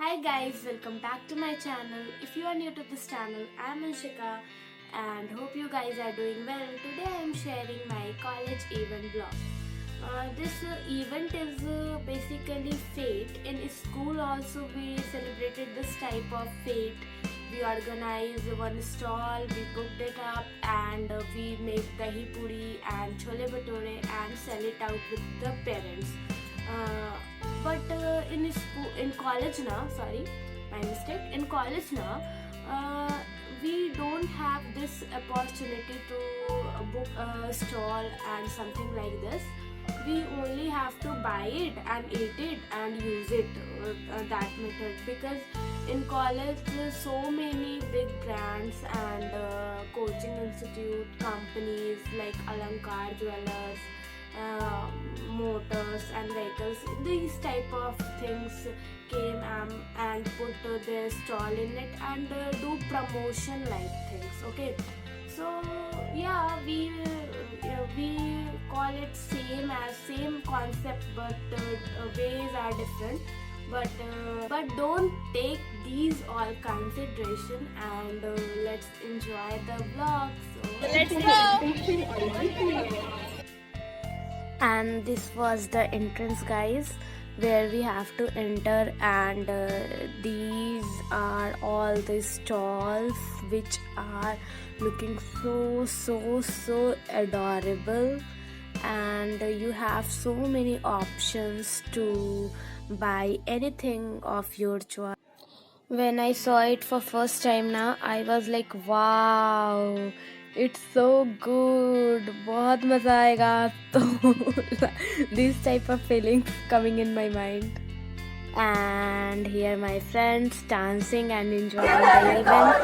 Hi guys, welcome back to my channel. If you are new to this channel, I am Anshika and hope you guys are doing well. Today I am sharing my college event vlog. This event is basically fete. In school also we celebrated this type of fete. We organize one stall, we booked it up and we make dahi puri and chole bhature and sell it out with the parents. But in college now, sorry, my mistake. In college now, we don't have this opportunity to book a stall and something like this. We only have to buy it and eat it and use it, that method, because in college there's so many big brands and coaching institute companies like Alankar Jewelers, motors and vehicles, these type of things came and put their stall in it and do promotion like things. Okay, so yeah, we call it same concept, but ways are different. But don't take these all consideration and let's enjoy the vlog. So let's go. And this was the entrance, guys, where we have to enter, and these are all the stalls which are looking so adorable, and you have so many options to buy anything of your choice. When I saw it for first time now, I was like, wow, it's so good. बहुत मजा आएगा तो this type of feelings coming in my mind. And here my friends dancing and enjoying the event.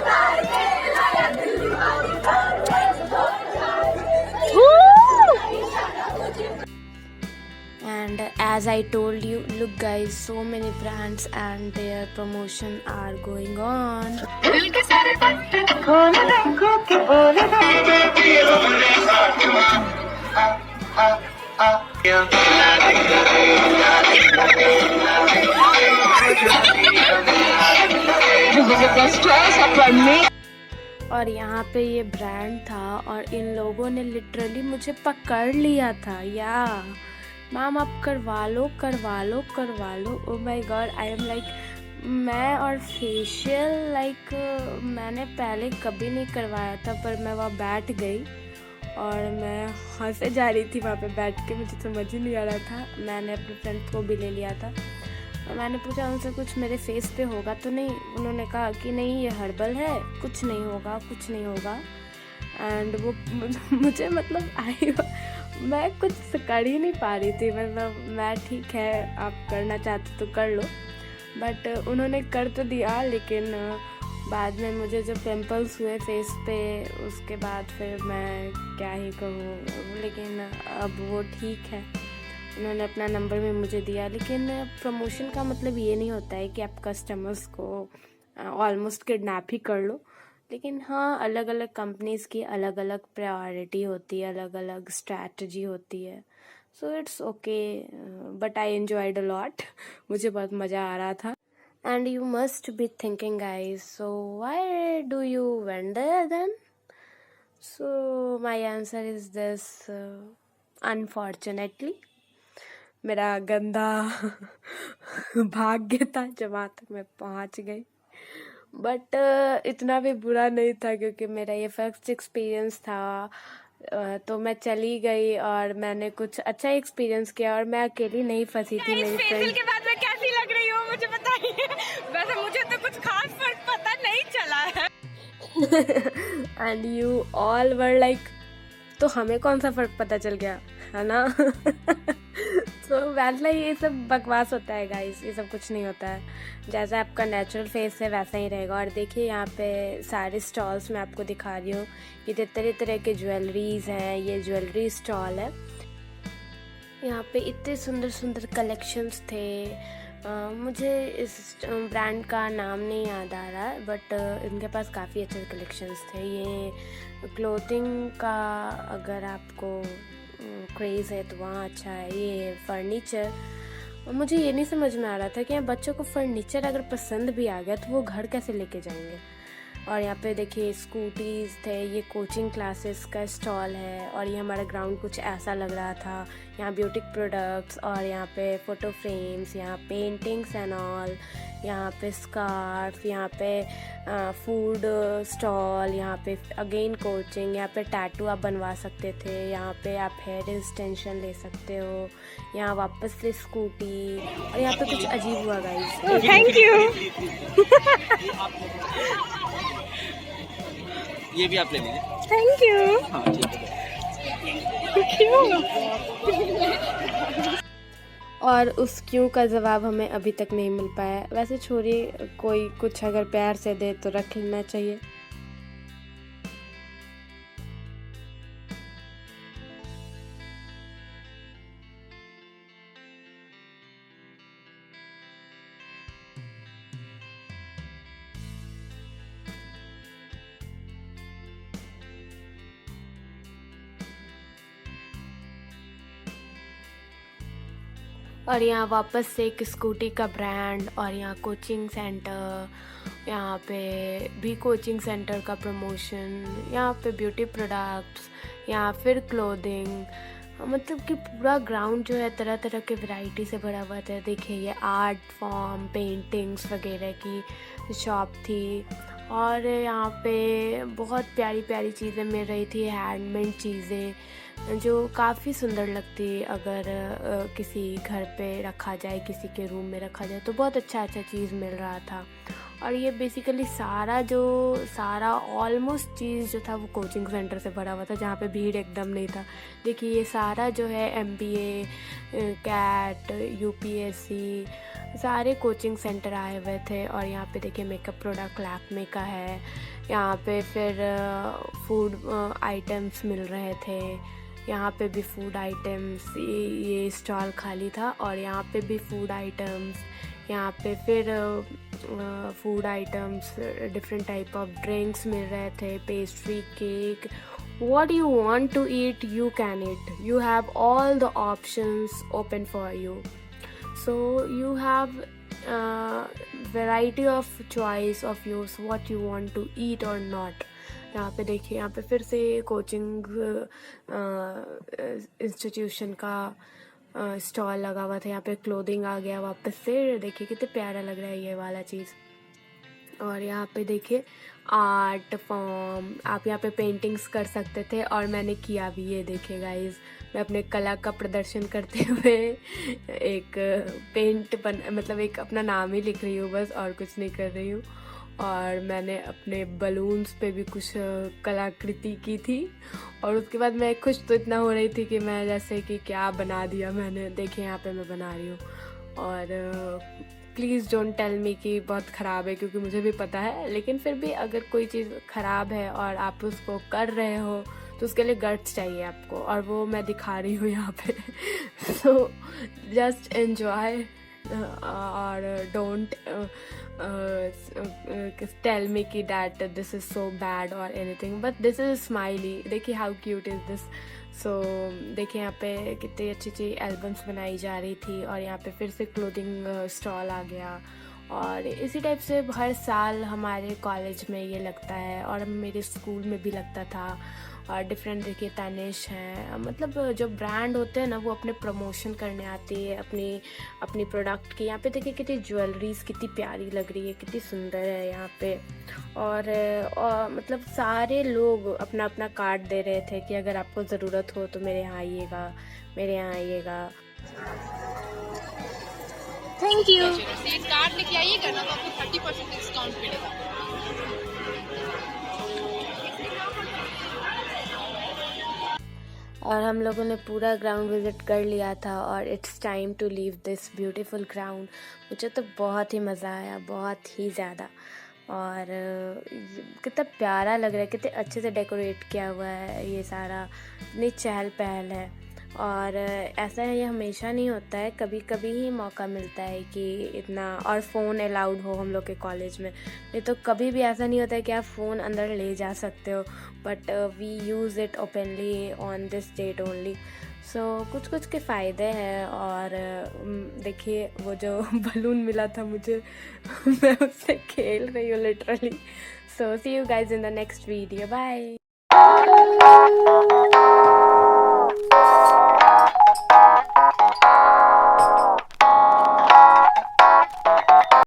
And as I told you, look guys, so many brands and their promotion are going on. और यहाँ पे ये brand था और इन लोगों ने literally मुझे पकड़ लिया था। या मैम आप करवा लो। Oh my god, I am like, मैं और फेशियल लाइक मैंने पहले कभी नहीं करवाया था, पर मैं वहाँ बैठ गई और मैं हंसे जा रही थी वहाँ पे बैठ के, मुझे समझ ही नहीं आ रहा था। मैंने अपने फ्रेंड को भी ले लिया था और मैंने पूछा उनसे कुछ मेरे फेस पे होगा तो नहीं। उन्होंने कहा कि नहीं, ये हर्बल है, कुछ नहीं होगा। एंड वो मुझे मतलब मैं कुछ कर ही नहीं पा रही थी। मतलब मैं, ठीक है आप करना चाहते तो कर लो, बट उन्होंने कर तो दिया, लेकिन बाद में मुझे जब पिंपल्स हुए फेस पे, उसके बाद फिर मैं क्या ही कहूँ, लेकिन अब वो ठीक है। उन्होंने अपना नंबर भी मुझे दिया, लेकिन प्रमोशन का मतलब ये नहीं होता है कि आप कस्टमर्स को ऑलमोस्ट किडनैप ही कर लो। लेकिन हाँ, अलग अलग कंपनीज की अलग अलग प्रायोरिटी होती है, अलग अलग स्ट्रैटेजी होती है। So it's okay, but I enjoyed a lot. मुझे बहुत मज़ा आ रहा था। And you must be thinking guys, so why do you went there then? So my answer is this, unfortunately मेरा गंदा भाग्य था जब वहाँ तक मैं पहुँच गई। बट इतना भी बुरा नहीं था, क्योंकि मेरा ये फर्स्ट एक्सपीरियंस था। तो मैं चली गई और मैंने कुछ अच्छा एक्सपीरियंस किया, और मैं अकेली नहीं फंसी थी, मेरी फ्रेंड के बाद मैं कैसी लग रही हूँ मुझे बताइए। वैसे मुझे तो कुछ खास फर्क पता नहीं चला है। And you all were like, तो हमें कौन सा फर्क पता चल गया, है ना? तो वैसे ये सब बकवास होता है गाइस, ये सब कुछ नहीं होता है। जैसा आपका नेचुरल फेस है वैसा ही रहेगा। और देखिए यहाँ पे सारे स्टॉल्स मैं आपको दिखा रही हूँ, ये तरह तरह के ज्वेलरीज हैं, ये ज्वेलरी स्टॉल है। यहाँ पे इतने सुंदर कलेक्शंस थे। मुझे इस ब्रांड का नाम नहीं याद आ रहा है, बट इनके पास काफ़ी अच्छे कलेक्शंस थे। ये क्लोथिंग का अगर आपको क्रेज़ है तो वहाँ अच्छा है। ये फर्नीचर, और मुझे ये नहीं समझ में आ रहा था कि यहाँ बच्चों को फर्नीचर अगर पसंद भी आ गया तो वो घर कैसे लेके जाएंगे। और यहाँ पे देखिए स्कूटीज़ थे, ये कोचिंग क्लासेस का स्टॉल है। और ये हमारा ग्राउंड कुछ ऐसा लग रहा था। यहाँ ब्यूटी प्रोडक्ट्स और यहाँ पे फ़ोटो फ्रेम्स, यहाँ पेंटिंग्स एंड ऑल, यहाँ पे स्कार्फ, यहाँ पे फूड स्टॉल, यहाँ पे अगेन कोचिंग, यहाँ पे टैटू आप बनवा सकते थे, यहाँ पे आप हेयर एक्सटेंशन ले सकते हो, यहाँ वापस से स्कूटी। और यहाँ पे कुछ अजीब हुआ गाइस। Thank you. ये भी आप ले लीजिए। Thank you. हाँ ठीक है। और उस क्यों का जवाब हमें अभी तक नहीं मिल पाया। वैसे छोड़िए, कोई कुछ अगर प्यार से दे तो रख लेना चाहिए। और यहाँ वापस से एक स्कूटी का ब्रांड, और यहाँ कोचिंग सेंटर, यहाँ पे भी कोचिंग सेंटर का प्रमोशन, यहाँ पे ब्यूटी प्रोडक्ट्स, यहाँ फिर क्लोथिंग। मतलब कि पूरा ग्राउंड जो है तरह तरह के वैरायटी से भरा हुआ था। देखिए ये आर्ट फॉर्म, पेंटिंग्स वगैरह की शॉप थी। और यहाँ पे बहुत प्यारी प्यारी चीज़ें मिल रही थी, हैंडमेड चीज़ें जो काफ़ी सुंदर लगती अगर किसी घर पे रखा जाए, किसी के रूम में रखा जाए तो बहुत अच्छा अच्छा चीज़ मिल रहा था। और ये बेसिकली सारा ऑलमोस्ट चीज़ जो था वो कोचिंग सेंटर से भरा हुआ था, जहाँ पे भीड़ एकदम नहीं था। देखिए ये सारा जो है MBA, कैट, UPSC सारे कोचिंग सेंटर आए हुए थे। और यहाँ पे देखिए मेकअप प्रोडक्ट लैक्मे का है। यहाँ पे फिर फूड आइटम्स मिल रहे थे। यहाँ पे भी फूड आइटम्स, ये स्टॉल खाली था और यहाँ पे भी फूड आइटम्स। यहाँ पे फिर food items, different type of drinks मिल रहे थे, pastry, cake. What you want to eat, you can eat. You have all the options open for you. So you have variety of choice of yours what you want to eat or not. यहाँ पे देखिए, यहाँ पे फिर से coaching institution का stall लगा हुआ था। यहाँ पे क्लोथिंग आ गया वापस से। देखिए कितने प्यारा लग रहा है ये वाला चीज़। और यहाँ पे देखिए आर्ट फॉर्म, आप यहाँ पे पेंटिंग्स कर सकते थे और मैंने किया भी। ये देखिए गाइस, मैं अपने कला का प्रदर्शन करते हुए एक मतलब एक अपना नाम ही लिख रही हूँ बस, और कुछ नहीं कर रही हूँ। और मैंने अपने बलून्स पे भी कुछ कलाकृति की थी। और उसके बाद मैं खुश तो इतना हो रही थी कि मैं जैसे कि क्या बना दिया मैंने। देखिए यहाँ पे मैं बना रही हूँ। और प्लीज़ डोंट टेल मी कि बहुत ख़राब है, क्योंकि मुझे भी पता है। लेकिन फिर भी अगर कोई चीज़ ख़राब है और आप उसको कर रहे हो तो उसके लिए गट्स चाहिए आपको, और वो मैं दिखा रही हूँ यहाँ पे। सो जस्ट एन्जॉय और डोंट टेल मी कि that this is so bad और anything, but this is smiley. देखिए how cute is this. So देखिए यहाँ पे कितनी अच्छी अच्छी एल्बम्स बनाई जा रही थी। और यहाँ पे फिर से क्लोथिंग स्टॉल आ गया। और इसी टाइप से हर साल हमारे कॉलेज में ये लगता है, और मेरे स्कूल में भी लगता था। और डिफरेंट देखिए तनिष हैं, मतलब जो ब्रांड होते हैं ना वो अपने प्रमोशन करने आती है अपनी प्रोडक्ट की। यहाँ पे देखिए कितनी ज्वेलरीज कितनी प्यारी लग रही है, कितनी सुंदर है यहाँ पे। और मतलब सारे लोग अपना अपना कार्ड दे रहे थे कि अगर आपको ज़रूरत हो तो मेरे यहाँ आइएगा, मेरे यहाँ आइएगा। Thank you. ये कार्ड लेके आइएगा ना तो आपको 30% डिस्काउंट मिलेगा। और हम लोगों ने पूरा ग्राउंड विज़िट कर लिया था और it's time to leave this beautiful ground. मुझे तो बहुत ही मज़ा आया, बहुत ही ज़्यादा। और कितना प्यारा लग रहा है, कितने अच्छे से डेकोरेट किया हुआ है ये सारा, इतनी चहल पहल है। और ऐसा ये हमेशा नहीं होता है, कभी कभी ही मौका मिलता है कि इतना, और फ़ोन अलाउड हो हम लोग के कॉलेज में। नहीं तो कभी भी ऐसा नहीं होता है कि आप फ़ोन अंदर ले जा सकते हो, but we use it openly on this date only. So कुछ कुछ के फ़ायदे हैं। और देखिए वो जो बलून मिला था मुझे मैं उससे खेल रही हूँ literally. So see you guys in the next video, bye.